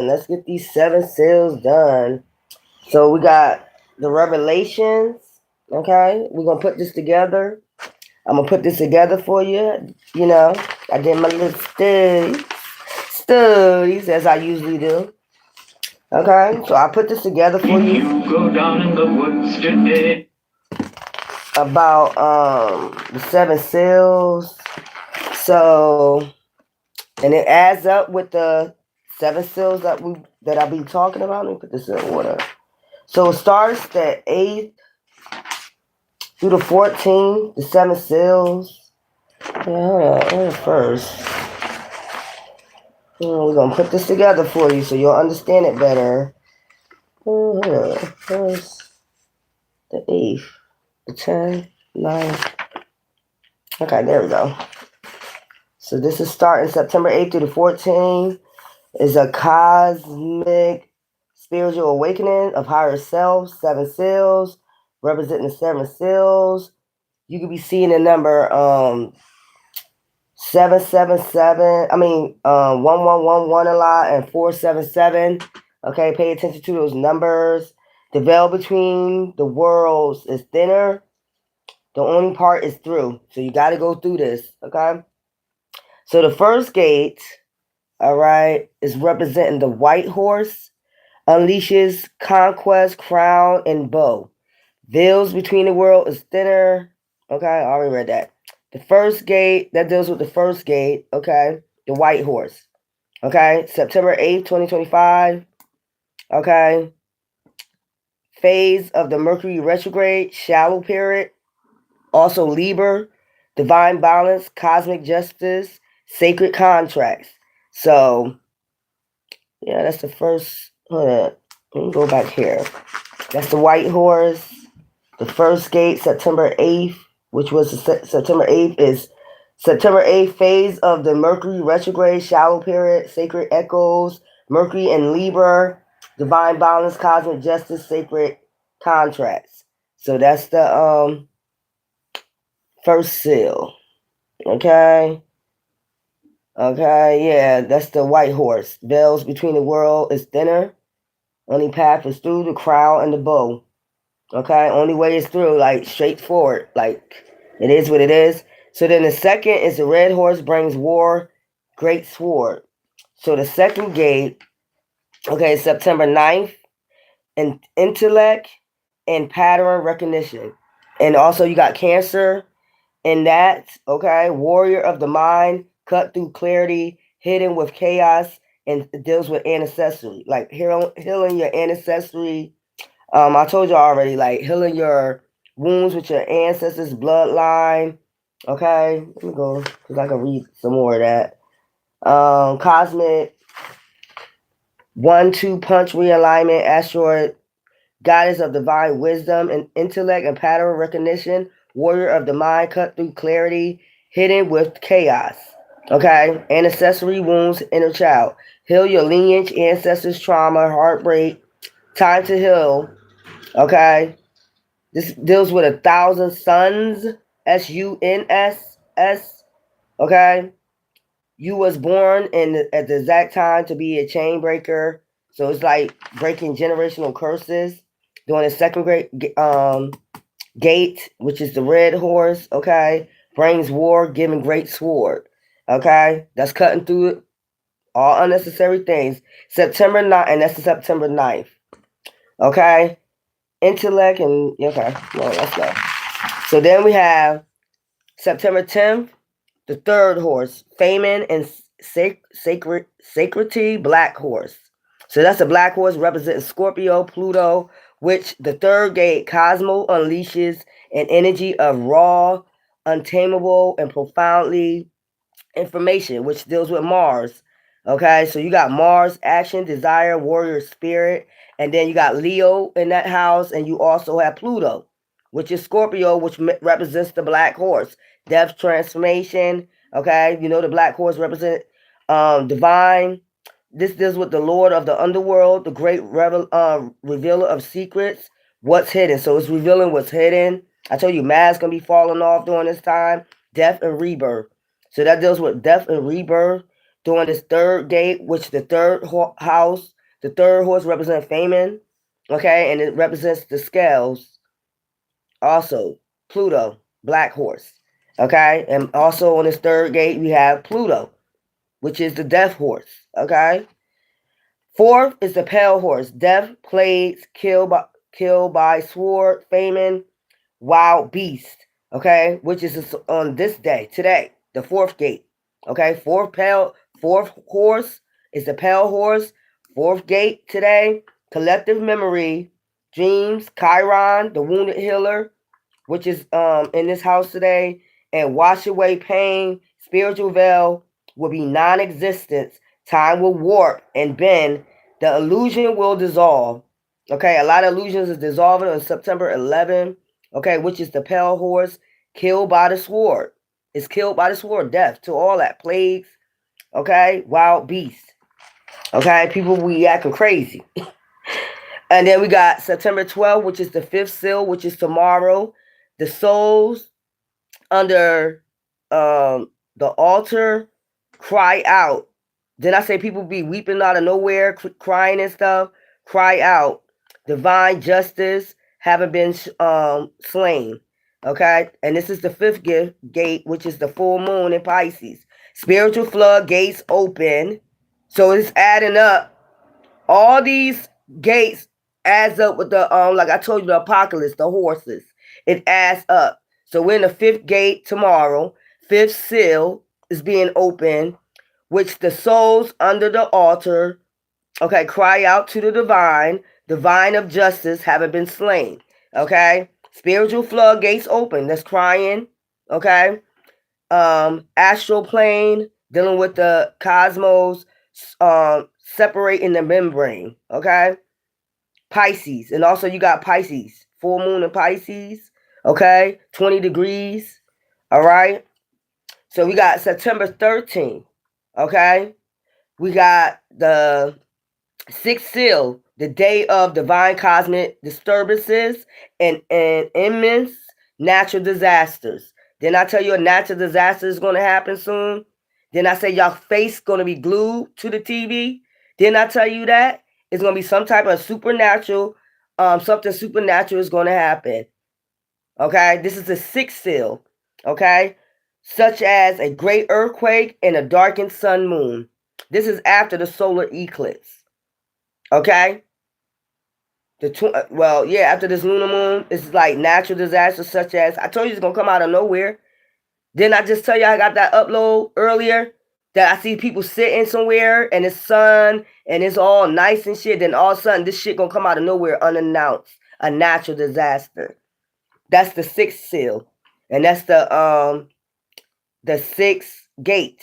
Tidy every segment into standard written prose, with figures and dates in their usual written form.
Let's get these 7 seals done. So we got the revelations. Okay, we're gonna put this together. I'm gonna put this together for you. You know, I did my little studies as I usually do. Okay, so I put this together for you. You go down in the woods today. About the 7 seals. So, and it adds up with the 7 seals that I'll be talking about. Let me put this in order. So it starts the 8th through the 14th, the 7 seals. Yeah, hold on first. We're gonna put this together for you so you'll understand it better. Hold on. First, the 8th, the 10th, 9th. Okay, there we go. So this is starting September 8th through the 14th. Is a cosmic spiritual awakening of higher self, 7 seals, representing the 7 seals. You could be seeing the number 777. 1111 a lot, and 477. Okay, pay attention to those numbers. The veil between the worlds is thinner. The only part is through. So you got to go through this. Okay. So the first gate, all right, is representing the white horse, unleashes conquest, crown, and bow. Veils between the world is thinner. Okay, I already read that. The first gate, that deals with the first gate, okay, the white horse. Okay, September 8th, 2025. Okay, phase of the Mercury retrograde, shallow period. Also Libra, divine balance, cosmic justice, sacred contracts. So, yeah, that's the first. Hold on. Let me go back here. That's the white horse. The first gate, September 8th, which was September 8th, is September 8th phase of the Mercury retrograde, shallow period, sacred echoes, Mercury and Libra, divine balance, cosmic justice, sacred contracts. So that's the first seal. Okay. Okay, yeah, that's the white horse. Veils between the world is thinner. Only path is through the crown and the bow. Okay, only way is through, like straightforward. Like it is what it is. So then the second is the red horse brings war, great sword. So the second gate, okay, September 9th, and intellect and pattern recognition. And also you got Cancer in that, okay, warrior of the mind, cut through clarity, hidden with chaos, and it deals with ancestry, like healing your ancestry. I told you already, like healing your wounds with your ancestors' bloodline. Okay, let me go because I can read some more of that. Cosmic 1-2 punch realignment, asteroid, goddess of divine wisdom and intellect and pattern recognition, warrior of the mind, cut through clarity, hidden with chaos. Okay, ancestry wounds, inner child, heal your lineage, ancestors' trauma, heartbreak, time to heal. Okay, this deals with 1,000 suns, SUNSS. Okay, you was born at the exact time to be a chain breaker. So it's like breaking generational curses. Doing the second great gate, which is the red horse. Okay, brings war, giving great sword. Okay, that's cutting through all unnecessary things. September 9th, and that's the September 9th. Okay, intellect and okay, well, let's go. So then we have September 10th, the third horse, famine and sacredity, black horse. So that's a black horse representing Scorpio, Pluto, which the third gate, Cosmo, unleashes an energy of raw, untamable, and profoundly information, which deals with Mars. Okay, so you got Mars, action, desire, warrior spirit, and then you got Leo in that house, and you also have Pluto, which is Scorpio, which represents the black horse, death, transformation. Okay, you know the black horse represent divine. This deals with the Lord of the underworld, the great revealer of secrets, what's hidden. So it's revealing what's hidden. I told you, masks gonna be falling off during this time. Death and rebirth. So that deals with death and rebirth. during this third gate, which the third house, the third horse represents famine, okay, and it represents the scales. Also, Pluto, black horse, okay, and also on this third gate we have Pluto, which is the death horse, okay. Fourth is the pale horse, death, plagues, killed by sword, famine, wild beast, okay, which is on this day, today, the fourth gate, okay, fourth horse is the pale horse, fourth gate today, collective memory, dreams, Chiron, the wounded healer, which is in this house today, and wash away pain, spiritual veil will be non-existence, time will warp and bend, the illusion will dissolve. Okay, a lot of illusions is dissolving on September 11th, okay, which is the pale horse, killed by the sword. It's killed by the sword, death to all that, plagues, okay, wild beasts. Okay, people we acting crazy. And then we got September 12th, which is the fifth seal, which is tomorrow. The souls under the altar cry out. Then I say people be weeping out of nowhere, crying and stuff. Cry out. Divine justice haven't been slain. Okay, and this is the fifth gate, which is the full moon in Pisces. Spiritual flood gates open. So it's adding up. All these gates adds up with the like I told you, the apocalypse, the horses. It adds up. So we're in the fifth gate tomorrow. Fifth seal is being opened, which the souls under the altar, okay, cry out to the divine of justice haven't been slain. Okay? Spiritual floodgates open. That's crying. Okay? Astral plane, dealing with the cosmos, separating the membrane. Okay? Pisces. And also you got Pisces. Full moon in Pisces. Okay? 20 degrees. All right? So we got September 13th. Okay? We got the sixth seal, the day of divine cosmic disturbances and immense natural disasters. Then I tell you a natural disaster is going to happen soon. Then I say your face going to be glued to the TV. Then I tell you that it's going to be some type of supernatural, something supernatural is going to happen. Okay, this is the sixth seal. Okay, such as a great earthquake and a darkened sun moon. This is after the solar eclipse. Okay, after this lunar moon, it's like natural disasters such as I told you it's gonna come out of nowhere. Didn't I just tell you I got that upload earlier that I see people sitting somewhere and it's sun and it's all nice and shit. Then all of a sudden this shit gonna come out of nowhere unannounced, a natural disaster. That's the sixth seal, and that's the sixth gate.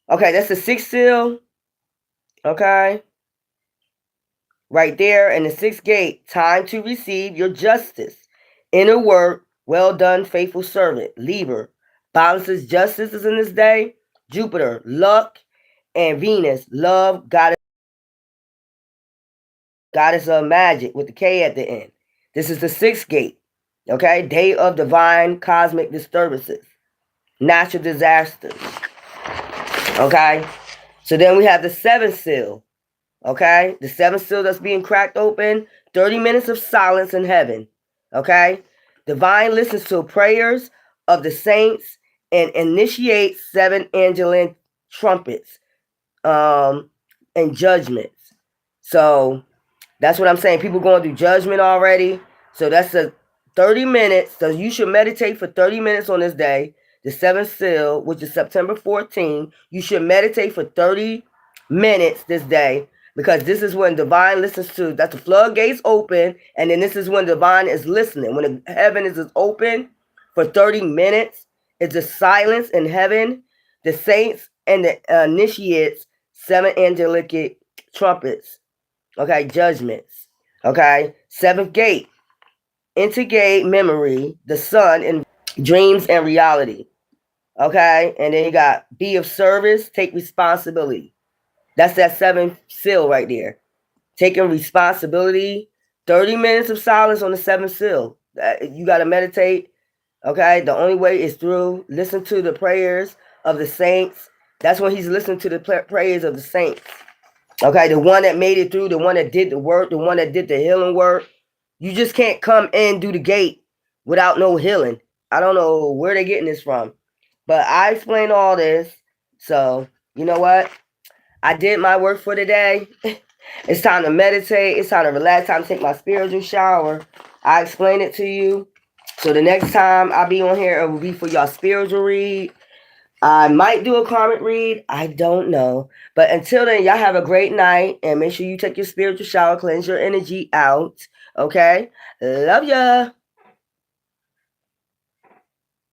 Okay, that's the sixth seal. Okay. Right there in the sixth gate, time to receive your justice. Inner work, well done, faithful servant. Libra, balances justice is in this day. Jupiter, luck, and Venus, love, goddess of magic with the K at the end. This is the sixth gate. Okay, day of divine cosmic disturbances, natural disasters. Okay, so then we have the seventh seal. Okay, the seventh seal that's being cracked open, 30 minutes of silence in heaven. Okay, divine listens to prayers of the saints and initiates 7 angelic trumpets and judgments. So that's what I'm saying. People going through judgment already. So that's a 30 minutes. So you should meditate for 30 minutes on this day. The seventh seal, which is September 14th. You should meditate for 30 minutes this day, because this is when divine listens to, that the floodgates open, and then this is when divine is listening. When the heaven is open for 30 minutes, it's a silence in heaven. The saints and the initiates 7 angelic trumpets. Okay, judgments. Okay, seventh gate, integrate memory, the sun, and dreams and reality. Okay, and then you got be of service, take responsibility. That's that seventh seal right there. Taking responsibility. 30 minutes of silence on the seventh seal. You got to meditate. Okay, the only way is through listen to the prayers of the saints. That's when he's listening to the prayers of the saints. Okay, the one that made it through, the one that did the work, the one that did the healing work. You just can't come in through the gate without no healing. I don't know where they're getting this from, but I explained all this. So, you know what? I did my work for today. It's time to meditate. It's time to relax. Time to take my spiritual shower. I explained it to you. So the next time I'll be on here, it will be for y'all spiritual read. I might do a karmic read. I don't know. But until then, y'all have a great night. And make sure you take your spiritual shower, cleanse your energy out. Okay? Love ya.